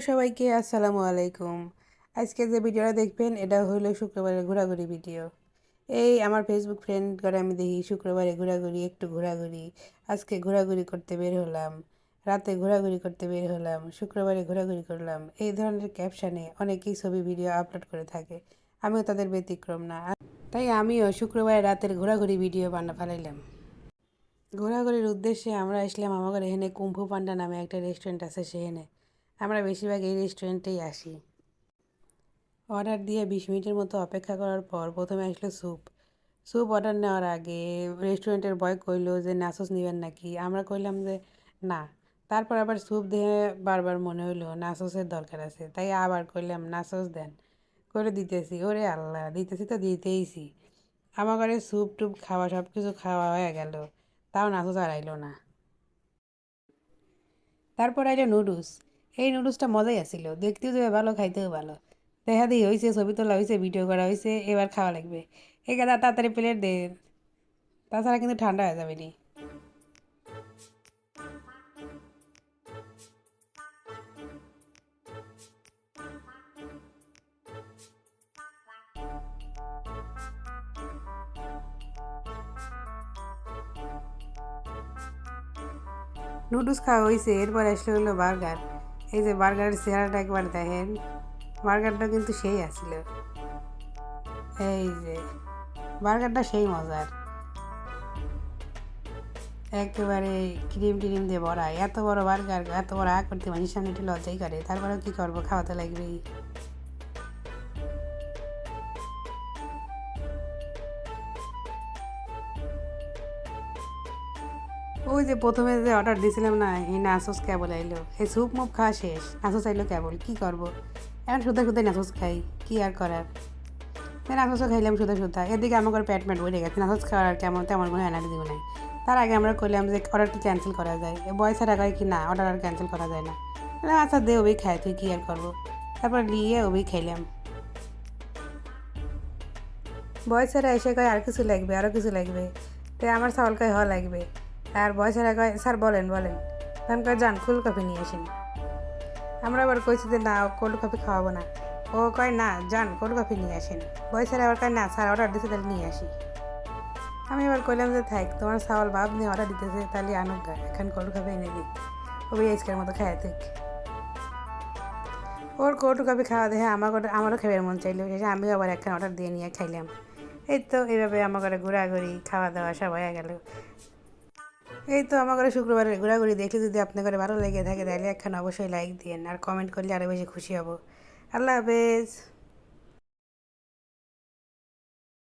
সবাইকে আসসালামু আলাইকুম। আজকে যে ভিডিওটা দেখবেন এটা হলো শুক্রবারের ঘোরাঘুরি ভিডিও। এই আমার ফেসবুক ফ্রেন্ড করে আমি দেখি শুক্রবারে ঘোরাঘুরি একটু ঘোরাঘুরি। আজকে ঘোরাঘুরি করতে বের হলাম, রাতে ঘোরাঘুরি করতে বের হলাম, শুক্রবারে ঘোরাঘুরি করলাম, এই ধরনের ক্যাপশনে অনেকেই ছবি ভিডিও আপলোড করে থাকে। আমিও তাদের ব্যতিক্রম না, তাই আমিও শুক্রবারে রাতের ঘোরাঘুরি ভিডিও বানা ফেলাইলাম। ঘোরাঘুরির উদ্দেশ্যে আমরা আসলাম আমাদের এখানে কুম্ভু পান্ডা নামে একটা রেস্টুরেন্ট আছে সেখানে। আমরা বেশিরভাগ এই রেস্টুরেন্টেই আসি। অর্ডার দিয়ে 20 মিনিটের মতো অপেক্ষা করার পর প্রথমে আসলো স্যুপ। স্যুপ অর্ডার নেওয়ার আগে রেস্টুরেন্টের বয় কইলো যে নাসোস নেবেন নাকি, আমরা কইলাম যে না। তারপর আবার স্যুপ দিয়ে বারবার মনে হইলো নাসোসের দরকার আছে, তাই আবার কইলাম নাসোস দেন। করে দিতেছি, ওরে আল্লাহ, দিতেছি তো দিতেইছি। আমার ঘরে স্যুপ টুপ খাওয়া সব কিছু খাওয়া হয়ে গেল, তাও নাসোস আর আইলো না। তারপর আইলো নুডলস। এই নুডলসটা মজাই আসছিল, দেখতেও যে ভালো, খাইতেও ভালো। দেখা দিই হয়েছে, ছবি তোলা হয়েছে, ভিডিও করা হয়েছে, এবার খাওয়া লাগবে। এই গাদা তাড়াতাড়ি প্লেট দে, তাছাড়া কিন্তু ঠান্ডা হয়ে যাবে নি। নুডলস খাওয়া হয়েছে, এরপর আসলে হলো বার্গার। এই যে বার্গারের চেহারাটা একবার দেখেন, বার্গারটা কিন্তু সেই আসছিল। এই যে বার্গারটা সেই মজার, একেবারে ক্রিম টিরিম দিয়ে ভরা। এত বড় বার্গার, এত বড় করতে মানুষের সামনে একটু লজ্জাই করে, তারপরেও কী করবো, খাওয়াতে লাগবেই। ওই যে প্রথমে যে অর্ডার দিয়েছিলাম না, এই নাসোস কেবল আইলো। এই স্যুপ মুপ খাওয়া শেষ, নাসোস আইলো কেবল, কী করবো। এখন শুধু শুধু নাসোস খাই, কী আর করার। নাসোসও খাইলাম শুধু শুধু। এদিকে আমার পেট ম্যাট ভরে গেছে, নাসোস খাওয়ার আর কেমন তেমন কোনো এনার্জিও নাই। তার আগে আমরা করলাম যে অর্ডারটি ক্যান্সেল করা যায়। বয় ছাড়া কয় কি না, অর্ডার আর ক্যান্সেল করা যায় না। আচ্ছা দে, ওই খায়, তুই কী আর করবো। তারপর নিয়ে ওই খাইলাম। বয় ছাড়া এসে কয় আর কিছু লাগবে, আরও কিছু লাগবে। তো আমার চাউল কয় লাগবে। আর বয় ছাড়া কয় স্যার বলেন বলেন। তখন কয় যান কোল্ড কফি নিয়ে আসেন। আমরা আবার কইছি যে না, কোল্ড কফি খাওয়াবো না। ও কয় না, যান কোল্ড কফি নিয়ে আসেন। বয় স্যার আবার কয় না স্যার, অর্ডার দিতে তাহলে নিয়ে আসি। আমি এবার কইলাম যে থাক, তোমার চাউল বাপ নিয়ে অর্ডার দিতেছে, তাহলে আনুক গা, এখন কোল্ড কফি এনে দিই। ওই আজকের মতো খায় থাক। ওর কোল্ড কফি খাওয়া দেখে আমারও খাবার মন চাইলো, শেষে আমিও আবার একখান অর্ডার দিয়ে নিয়ে খাইলাম। এই তো এইভাবে আমার ঘরে ঘোরাঘুরি খাওয়া দাওয়া সব হয়ে গেল। এই তো আমার ঘরে শুক্রবারের ঘোরাঘুরি দেখলে যদি আপনার ঘরে ভালো লেগে থাকে তাহলে একখান অবশ্যই লাইক দিন, আর কমেন্ট করলে আরও বেশি খুশি হব। আল্লাহ হাফেজ।